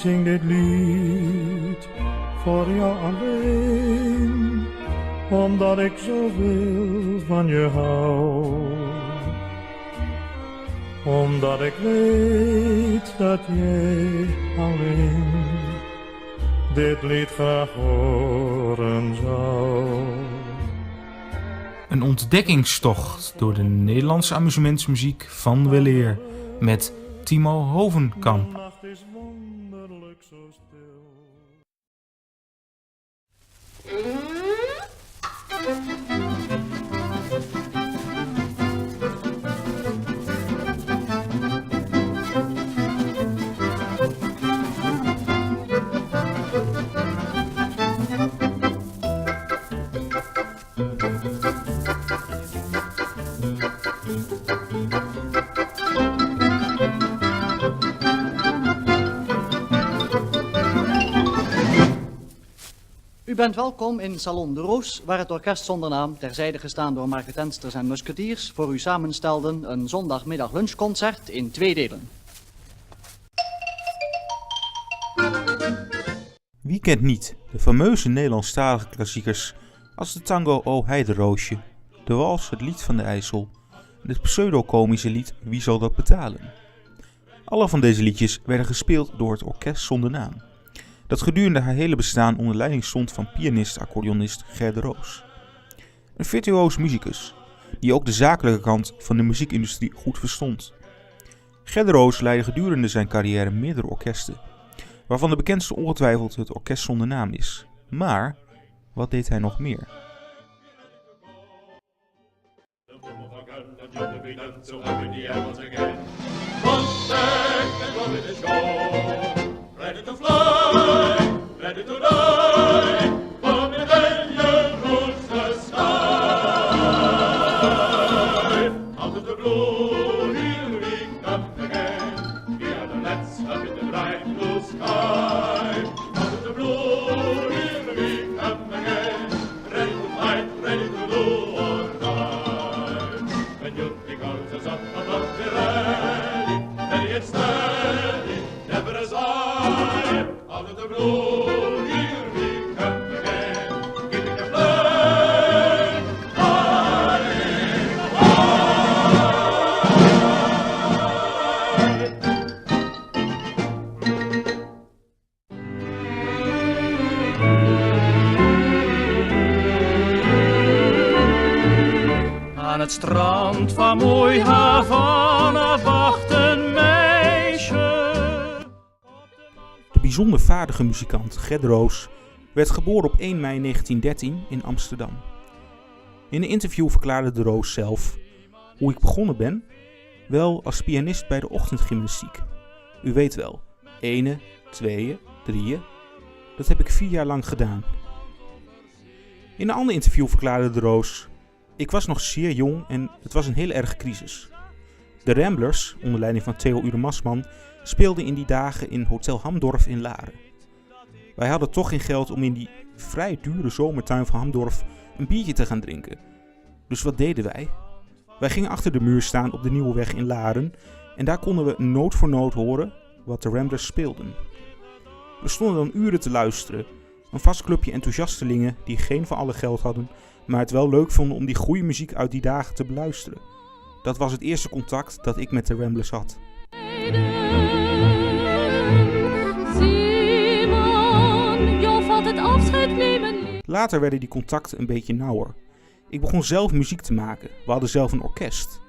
zing dit lied voor jou alleen, omdat ik zoveel van je hou. Omdat ik weet dat jij alleen dit lied graag horen zou. Een ontdekkingstocht door de Nederlandse amusementsmuziek van weleer met Timo Hovenkamp. De nacht is wonderlijk zo stil. U bent welkom in Salon de Roos, waar het orkest zonder naam, terzijde gestaan door marketensters en musketiers, voor u samenstelden een zondagmiddag lunchconcert in 2 delen. Wie kent niet de fameuze Nederlandstalige klassiekers als de tango O Heideroosje, de wals Het Lied van de IJssel en het pseudo-komische lied Wie zal dat betalen? Alle van deze liedjes werden gespeeld door het orkest zonder naam, dat gedurende haar hele bestaan onder leiding stond van pianist-accordeonist Ger de Roos. Een virtuoos muzikus, die ook de zakelijke kant van de muziekindustrie goed verstond. Ger de Roos leidde gedurende zijn carrière meerdere orkesten, waarvan de bekendste ongetwijfeld het orkest zonder naam is. Maar, wat deed hij nog meer? Ready to fly, ready to die, for rebellion rules the sky. Out of the blue, here we come again. We are the lads up in the bright blue sky. Out of the blue, here we come again. Ready to fight, ready to do or die. When you think us up above, we're ready, ready and steady, never as out of the blue, here we come again, keeping the flag flying high. Aan het strand van mooi Havana wacht een meisje. De bijzonder vaardige muzikant Ger de Roos werd geboren op 1 mei 1913 in Amsterdam. In een interview verklaarde de Roos zelf: hoe ik begonnen ben? Wel als pianist bij de ochtendgymnastiek. U weet wel, 1, 2, 3. Dat heb ik 4 jaar lang gedaan. In een ander interview verklaarde de Roos: ik was nog zeer jong en het was een heel erg crisis. De Ramblers, onder leiding van Theo Uremasman, speelden in die dagen in Hotel Hamdorf in Laren. Wij hadden toch geen geld om in die vrij dure zomertuin van Hamdorf een biertje te gaan drinken. Dus wat deden wij? Wij gingen achter de muur staan op de Nieuwe Weg in Laren en daar konden we noot voor noot horen wat de Ramblers speelden. We stonden dan uren te luisteren, een vast clubje enthousiastelingen die geen van allen geld hadden, maar het wel leuk vonden om die goede muziek uit die dagen te beluisteren. Dat was het eerste contact dat ik met de Ramblers had. Simon, jou valt het afscheid nemen. Later werden die contacten een beetje nauwer. Ik begon zelf muziek te maken, we hadden zelf een orkest.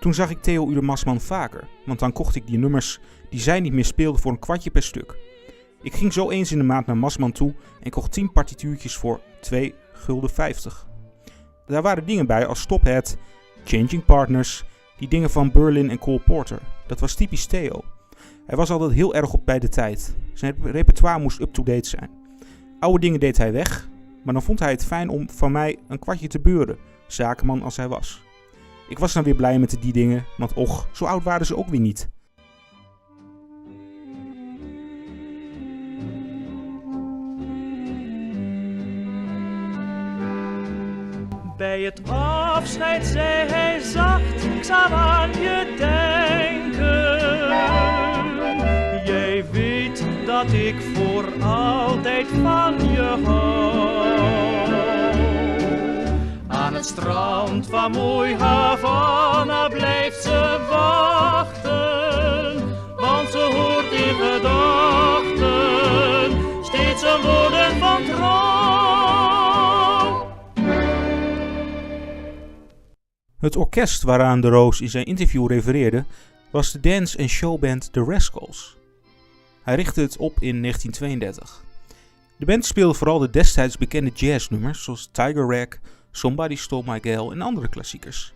Toen zag ik Theo Uremasman vaker, want dan kocht ik die nummers die zij niet meer speelde voor een kwartje per stuk. Ik ging zo eens in de maand naar Masman toe en kocht 10 partituurtjes voor 2,50 gulden. Daar waren dingen bij als Stop Het, Changing Partners, die dingen van Berlin en Cole Porter. Dat was typisch Theo. Hij was altijd heel erg op bij de tijd. Zijn repertoire moest up-to-date zijn. Oude dingen deed hij weg, maar dan vond hij het fijn om van mij een kwartje te beuren, zakenman als hij was. Ik was dan weer blij met die dingen, want och, zo oud waren ze ook weer niet. Bij het afscheid zei hij zacht, ik zal aan je denken. Jij weet dat dat ik voor altijd van je hou. Aan het strand van mooi Havana blijft ze wachten, want ze hoort in gedachten steeds een woorden van trouw. Het orkest waaraan de Roos in zijn interview refereerde was de dance- en showband The Rascals. Hij richtte het op in 1932. De band speelde vooral de destijds bekende jazznummers zoals Tiger Rag, Somebody Stole My Gal en andere klassiekers.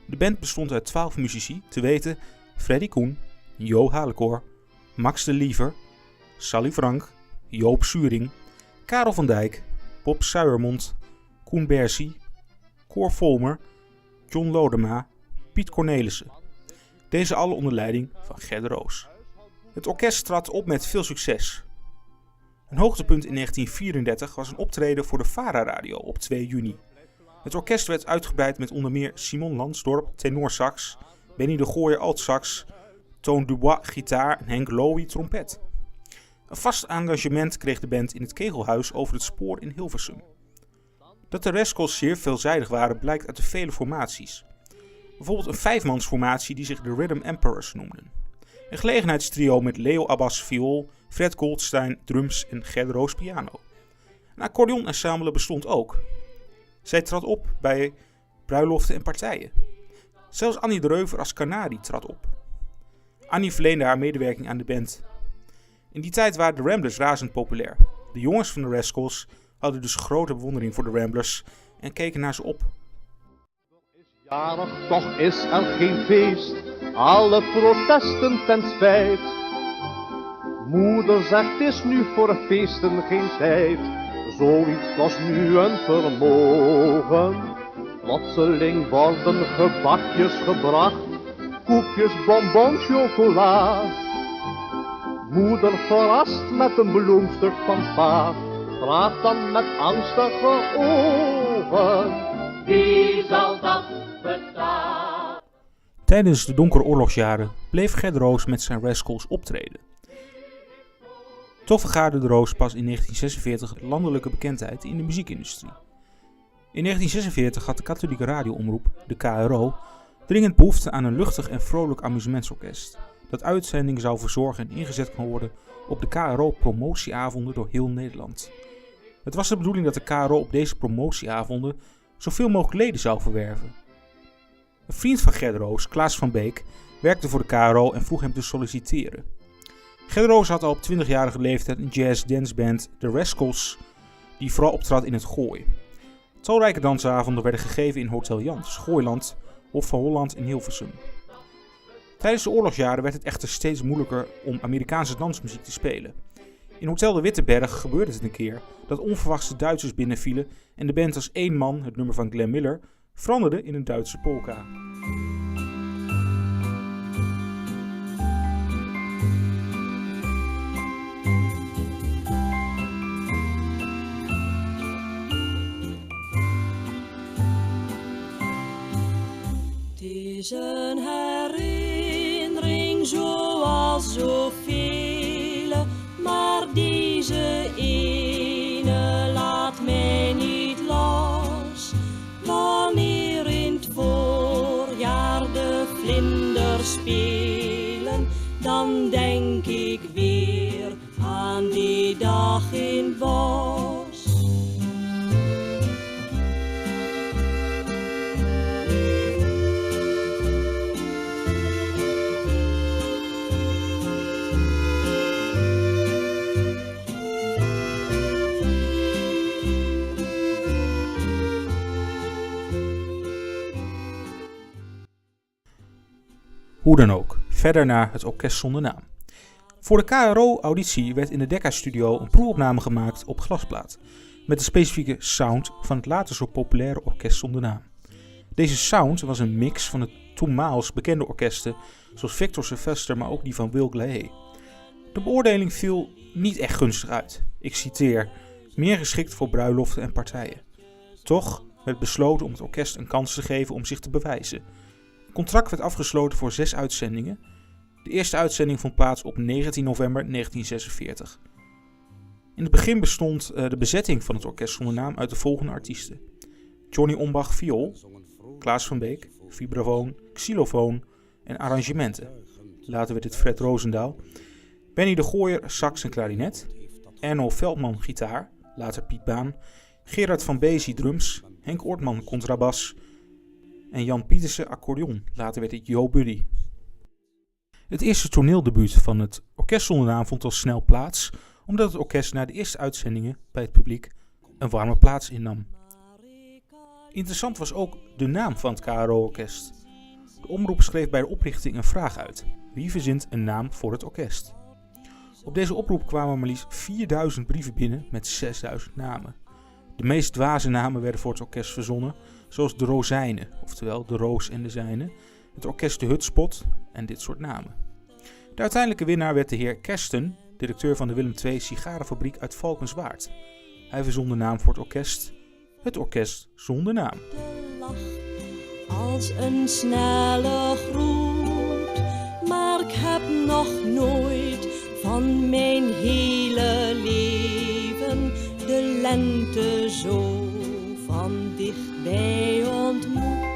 De band bestond uit 12 muzici, te weten Freddie Koen, Jo Halekoor, Max de Liever, Sally Frank, Joop Suring, Karel van Dijk, Bob Suijermond, Koen Bersie, Cor Volmer, John Lodema, Piet Cornelissen. Deze alle onder leiding van Ger de Roos. Het orkest trad op met veel succes. Een hoogtepunt in 1934 was een optreden voor de VARA-radio op 2 juni. Het orkest werd uitgebreid met onder meer Simon Lansdorp, tenorsax, Benny de Gooijer altsax, Toon Dubois gitaar en Henk Lowy trompet. Een vast engagement kreeg de band in het Kegelhuis over het spoor in Hilversum. Dat de Rascals zeer veelzijdig waren blijkt uit de vele formaties. Bijvoorbeeld een 5-mansformatie die zich de Rhythm Emperors noemden. Een gelegenheidstrio met Leo Abbas viool, Fred Goldstein drums en Ger de Roos piano. Een accordeonensemble bestond ook. Zij trad op bij bruiloften en partijen. Zelfs Annie de Reuver als Canari trad op. Annie verleende haar medewerking aan de band. In die tijd waren de Ramblers razend populair. De jongens van de Rascals hadden dus grote bewondering voor de Ramblers en keken naar ze op. Jarig, toch is er geen feest, alle protesten ten spijt. Moeder zegt, is nu voor feesten geen tijd, zoiets was nu een vermogen. Plotseling worden gebakjes gebracht, koekjes, bonbons, chocola. Moeder verrast met een bloemstuk van pa, vraagt dan met angstige ogen, wie zal dat betalen? Tijdens de donkere oorlogsjaren bleef Ger de Roos met zijn Rascals optreden. Toch vergaarde de Roos pas in 1946 landelijke bekendheid in de muziekindustrie. In 1946 had de katholieke radioomroep, de KRO, dringend behoefte aan een luchtig en vrolijk amusementsorkest, dat uitzendingen zou verzorgen en ingezet kon worden op de KRO-promotieavonden door heel Nederland. Het was de bedoeling dat de KRO op deze promotieavonden zoveel mogelijk leden zou verwerven. Een vriend van Ger de Roos, Klaas van Beek, werkte voor de KRO en vroeg hem te solliciteren. Ger de Roos had al op 20-jarige leeftijd een jazz-danceband, de Rascals, die vooral optrad in het Gooi. Talrijke dansavonden werden gegeven in Hotel Jans, Gooiland, Hof van Holland in Hilversum. Tijdens de oorlogsjaren werd het echter steeds moeilijker om Amerikaanse dansmuziek te spelen. In Hotel de Witteberg gebeurde het een keer dat onverwachts de Duitsers binnenvielen en de band als één man, het nummer van Glenn Miller, veranderde in een Duitse polka. Het is een herinnering zoals zoveel, maar deze ene laat mij niet los. Wanneer in het voorjaar de vlinders spelen, dan denk ik weer aan die dag in het bos. Hoe dan ook, verder naar het orkest zonder naam. Voor de KRO-auditie werd in de Decca-studio een proefopname gemaakt op glasplaat, met de specifieke sound van het later zo populaire orkest zonder naam. Deze sound was een mix van de toenmaals bekende orkesten, zoals Victor Sylvester, maar ook die van Will Glahe. De beoordeling viel niet echt gunstig uit. Ik citeer, meer geschikt voor bruiloften en partijen. Toch werd besloten om het orkest een kans te geven om zich te bewijzen. Het contract werd afgesloten voor 6 uitzendingen. De eerste uitzending vond plaats op 19 november 1946. In het begin bestond de bezetting van het orkest zonder naam uit de volgende artiesten: Johnny Ombach viool, Klaas van Beek vibrafoon, xylofoon en arrangementen. Later werd het Fred Roosendaal. Benny de Gooier sax en klarinet, Erno Veldman gitaar, later Piet Baan, Gerard van Beesie drums, Henk Oortman contrabas en Jan Pietersen accordeon, later werd het Jo Buddy. Het eerste toneeldebuut van het orkest zonder naam vond al snel plaats, omdat het orkest na de eerste uitzendingen bij het publiek een warme plaats innam. Interessant was ook de naam van het KRO-orkest. De omroep schreef bij de oprichting een vraag uit: wie verzint een naam voor het orkest? Op deze oproep kwamen maar liefst 4000 brieven binnen met 6000 namen. De meest dwaze namen werden voor het orkest verzonnen, zoals de Rozijnen, oftewel de Roos en de Zijnen, het orkest de Hutspot en dit soort namen. De uiteindelijke winnaar werd de heer Kersten, directeur van de Willem II sigarenfabriek uit Valkenswaard. Hij verzon de naam voor het orkest zonder naam. Als een snelle groet, maar ik heb nog nooit van mijn hele leven de lente zo van dichtbij ontmoet.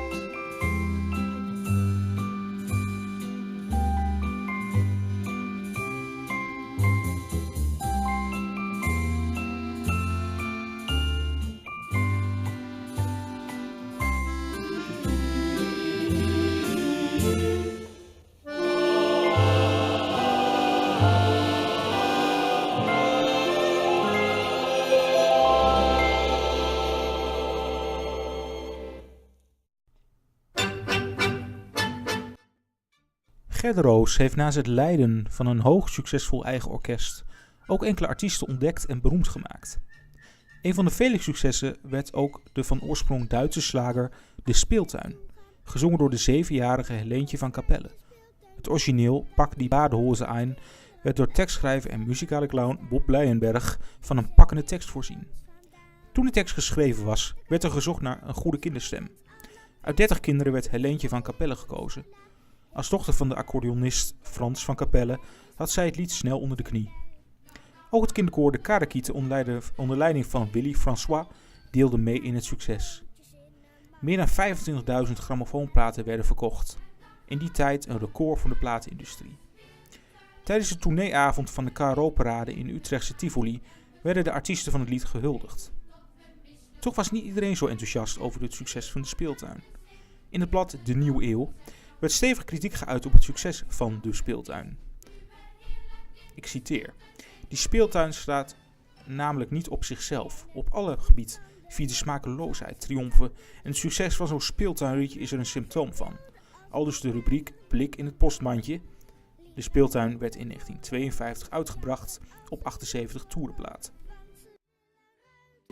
Ger de Roos heeft naast het leiden van een hoog succesvol eigen orkest ook enkele artiesten ontdekt en beroemd gemaakt. Een van de vele successen werd ook de van oorsprong Duitse slager De Speeltuin, gezongen door de 7-jarige Helentje van Capelle. Het origineel Pak die Badehose ein werd door tekstschrijver en muzikale clown Bob Blijenberg van een pakkende tekst voorzien. Toen de tekst geschreven was, werd er gezocht naar een goede kinderstem. Uit 30 kinderen werd Helentje van Capelle gekozen. Als dochter van de accordeonist Frans van Capelle had zij het lied snel onder de knie. Ook het kinderkoor De Karekieten onder leiding van Willy François deelde mee in het succes. Meer dan 25.000 grammofoonplaten werden verkocht. In die tijd een record voor de platenindustrie. Tijdens de tourneeavond van de KRO-parade in Utrechtse Tivoli werden de artiesten van het lied gehuldigd. Toch was niet iedereen zo enthousiast over het succes van De Speeltuin. In het blad De Nieuwe Eeuw werd stevig kritiek geuit op het succes van De Speeltuin. Ik citeer: die speeltuin staat namelijk niet op zichzelf. Op alle gebieden viert de smakeloosheid triomfen en het succes van zo'n speeltuinliedje is er een symptoom van. Aldus de rubriek Blik in het postmandje. De Speeltuin werd in 1952 uitgebracht op 78 toerenplaat.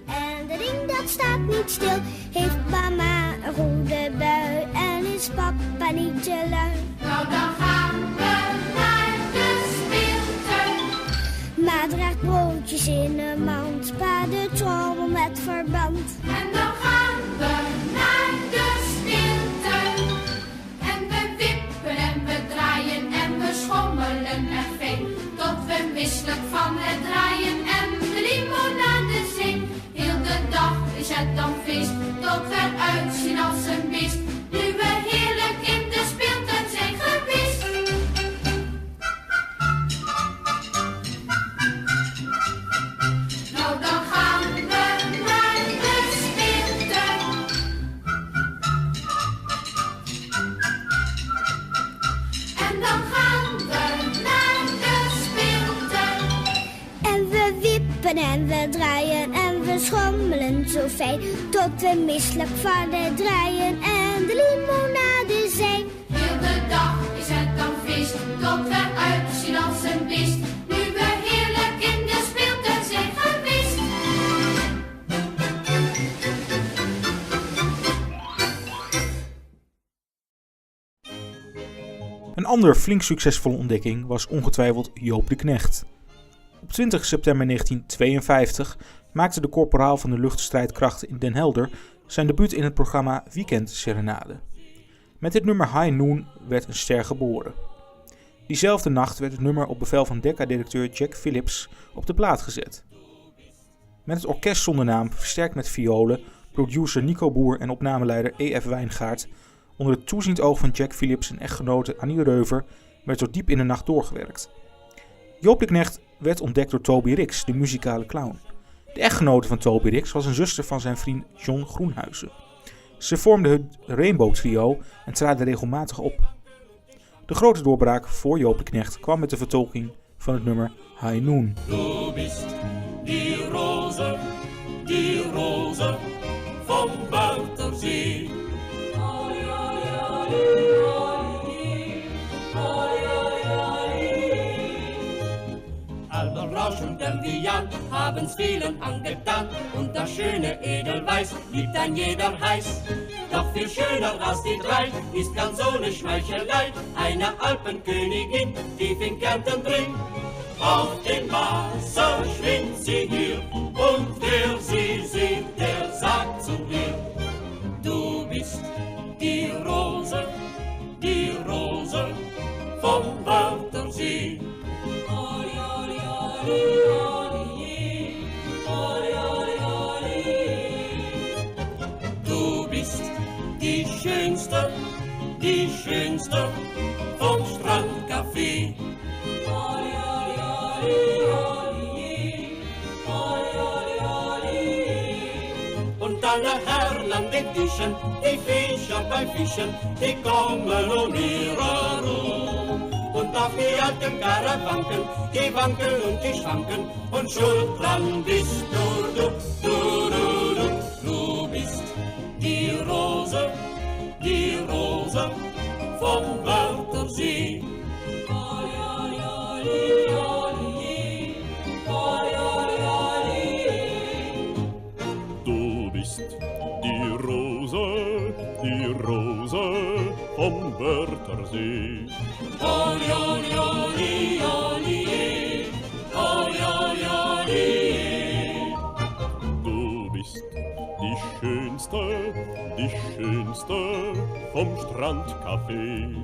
En de ring dat staat niet stil, heeft mama een goede bui en is papa niet te lui. Nou dan gaan we naar de speeltuin. Ma draagt broodjes in een mand, pa de trommel met verband. En dan gaan we naar de speeltuin. En we wippen en we draaien en we schommelen er veel, tot we misselijk van het draaien en de limonade zingen. Heel de dag is het dan feest, tot we eruit zien als een beest, nu we heerlijk in de speeltuin zijn geweest. Nou dan gaan we naar de speeltuin. En dan gaan we naar de speeltuin. En we wippen en we draaien en we schommelen zo fijn, tot we misselijk van het draaien en de limonade zijn. Heel de dag is het dan feest, tot we uitzien als een beest, nu we heerlijk in de speeltuin zijn geweest. Een ander flink succesvolle ontdekking was ongetwijfeld Joop de Knecht. Op 20 september 1952 maakte de korporaal van de luchtstrijdkrachten in Den Helder zijn debuut in het programma Weekend Serenade. Met dit nummer High Noon werd een ster geboren. Diezelfde nacht werd het nummer op bevel van Decca-directeur Jack Phillips op de plaat gezet. Met het orkest zonder naam, versterkt met violen, producer Nico Boer en opnameleider E.F. Wijngaard, onder het toeziend oog van Jack Phillips en echtgenote Annie Reuver, werd tot diep in de nacht doorgewerkt. Joop de Knecht werd ontdekt door Toby Rix, de muzikale clown. De echtgenote van Toby Rix was een zuster van zijn vriend John Groenhuizen. Ze vormden het Rainbow Trio en traden regelmatig op. De grote doorbraak voor Joop de Knecht kwam met de vertolking van het nummer High Noon. Du bist die Rose vom Wörthersee. Alber Rauschen der Vian haben's vielen angetan und das schöne Edelweiß liebt ein jeder heiß. Doch viel schöner als die drei ist ganz ohne Schmeichelei eine Alpenkönigin, tief in Kärnten drin. Auf den Wasser schwimmt sie hier und wer sie sieht, der sagt zu ihr: Du bist die Rose vom Wörthersee. Du bist die Schönste vom Strandcafé. Und alle Herren an den Tischen, die Fischer beim Fischen, die kommen um ihre Ruhe. Und auf die alten Karawanken, die wanken und die schwanken, und schuld dran bist du. Du bist die Rose vom Wörthersee. Du bist die Rose vom Wörthersee. Du bist die Schönste vom Strandcafé.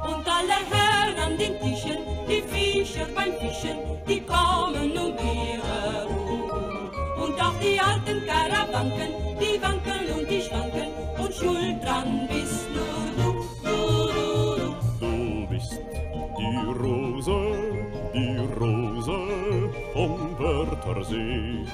Und alle Herren an den Tischen, die Fischer beim Fischen, die kommen um ihre Ruhe. Und auch die alten Karawanken, die wanken und die schwanken, und schuld dran bist nur du. Du bist die Rose vom Wörthersee.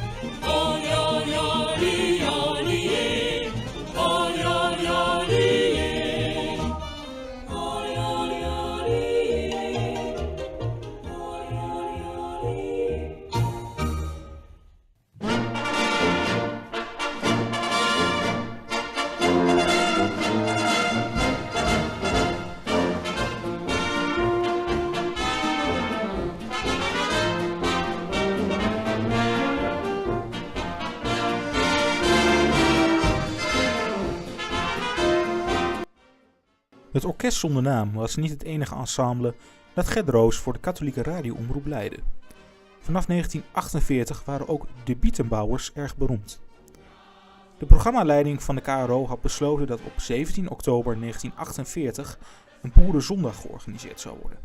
Het orkest zonder naam was niet het enige ensemble dat Gert Roos voor de katholieke radioomroep leidde. Vanaf 1948 waren ook de Bietenbouwers erg beroemd. De programmaleiding van de KRO had besloten dat op 17 oktober 1948 een boerenzondag georganiseerd zou worden.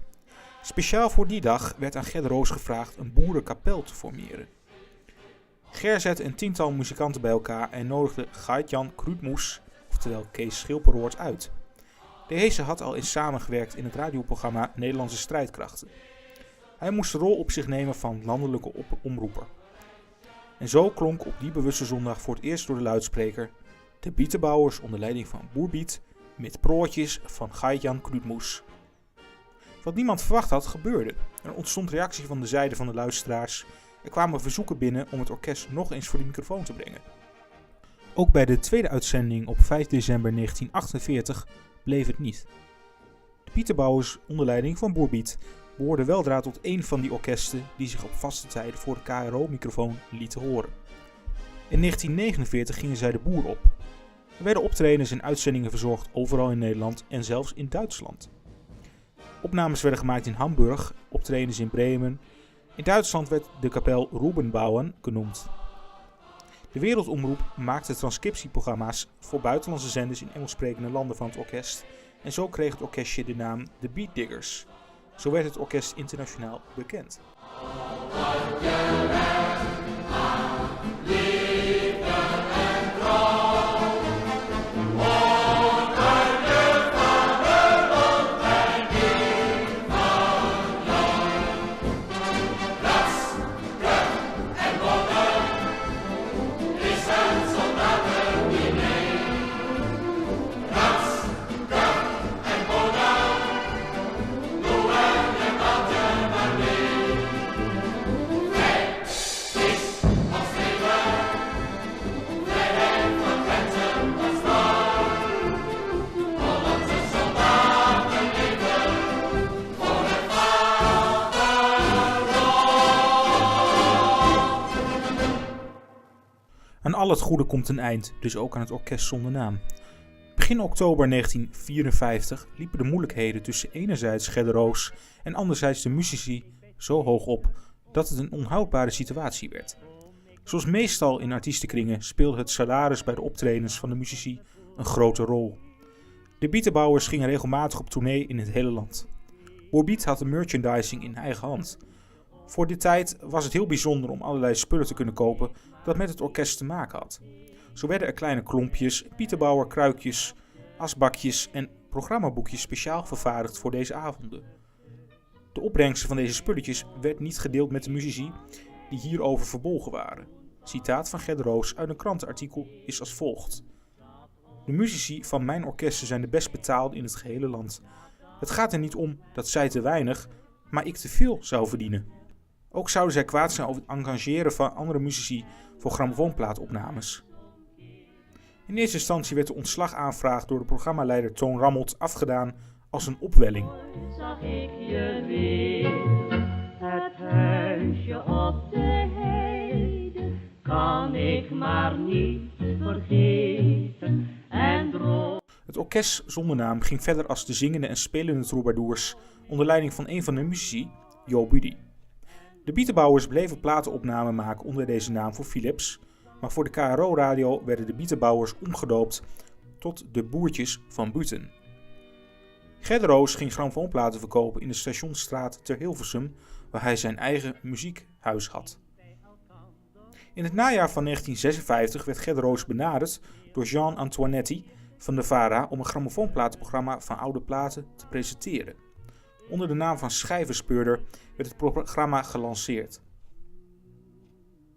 Speciaal voor die dag werd aan Gert Roos gevraagd een boerenkapel te formeren. Ger zette een tiental muzikanten bij elkaar en nodigde Geit-Jan Kruutmoes, oftewel Kees Schilperoort, uit. Deze had al eens samengewerkt in het radioprogramma Nederlandse Strijdkrachten. Hij moest de rol op zich nemen van landelijke omroeper. En zo klonk op die bewuste zondag voor het eerst door de luidspreker de Bietenbouwers onder leiding van Boer Biet met prootjes van Geit-Jan Kruutmoes. Wat niemand verwacht had, gebeurde. Er ontstond reactie van de zijde van de luisteraars. Er kwamen verzoeken binnen om het orkest nog eens voor de microfoon te brengen. Ook bij de tweede uitzending op 5 december 1948 bleef het niet. De Bietenbouwers onder leiding van Boer Biet behoorden weldra tot één van die orkesten die zich op vaste tijden voor de KRO-microfoon lieten horen. In 1949 gingen zij de boer op. Er werden optredens en uitzendingen verzorgd overal in Nederland en zelfs in Duitsland. Opnames werden gemaakt in Hamburg, optredens in Bremen. In Duitsland werd de kapel Rubenbauern genoemd. De Wereldomroep maakte transcriptieprogramma's voor buitenlandse zenders in Engelssprekende landen van het orkest en zo kreeg het orkestje de naam The Beat Diggers. Zo werd het orkest internationaal bekend. Aan al het goede komt een eind, dus ook aan het orkest zonder naam. Begin oktober 1954 liepen de moeilijkheden tussen enerzijds Gert Roos en anderzijds de muzici zo hoog op dat het een onhoudbare situatie werd. Zoals meestal in artiestenkringen speelde het salaris bij de optredens van de muzici een grote rol. De bietenbouwers gingen regelmatig op tournee in het hele land. Boerbiet had de merchandising in eigen hand. Voor die tijd was het heel bijzonder om allerlei spullen te kunnen kopen dat met het orkest te maken had. Zo werden er kleine klompjes, bietenbouwer kruikjes, asbakjes en programmaboekjes speciaal vervaardigd voor deze avonden. De opbrengsten van deze spulletjes werd niet gedeeld met de muzici die hierover verbolgen waren. Citaat van Gert Roos uit een krantenartikel is als volgt. De muzici van mijn orkesten zijn de best betaalde in het gehele land. Het gaat er niet om dat zij te weinig, maar ik te veel zou verdienen. Ook zouden zij kwaad zijn over het engageren van andere muzici voor grammofoonplaatopnames. In eerste instantie werd de ontslagaanvraag door de programmaleider Toon Rammelt afgedaan als een opwelling. Zag ik je weer, het huisje op de heide, kan ik maar niet vergeten en droom. Het orkest zonder naam ging verder als de zingende en spelende troubadours onder leiding van een van de muzici, Jo Buddy. De bietenbouwers bleven platenopnamen maken onder deze naam voor Philips, maar voor de KRO-radio werden de bietenbouwers omgedoopt tot de Boertjes van Buten. Gert Roos ging grammofoonplaten verkopen in de Stationsstraat te Hilversum, waar hij zijn eigen muziekhuis had. In het najaar van 1956 werd Gert Roos benaderd door Jean Antoinetti van de VARA om een grammofoonplatenprogramma van oude platen te presenteren. Onder de naam van Schijvenspeurder werd het programma gelanceerd.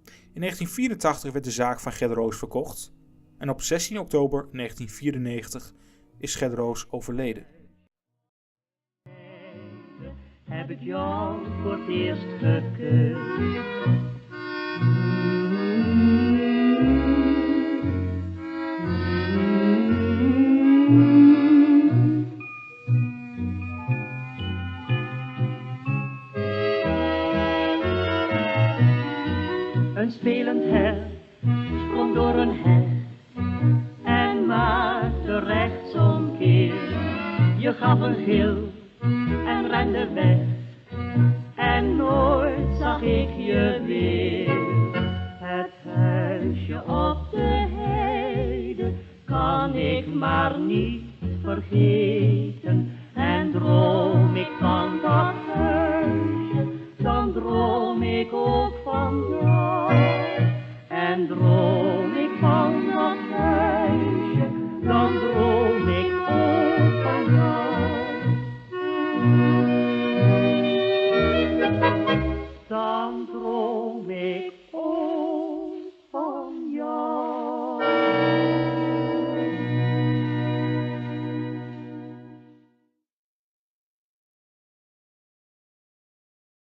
In 1984 werd de zaak van Gert Roos verkocht en op 16 oktober 1994 is Gert Roos overleden. Heb ik jou voor het eerst gekust. Een spelend hert sprong door een heg en maakte rechtsomkeer. Je gaf een gil en rende weg en nooit zag ik je weer. Het huisje op de heide kan ik maar niet vergeten en droom ik van dat huisje, dan droom ik ook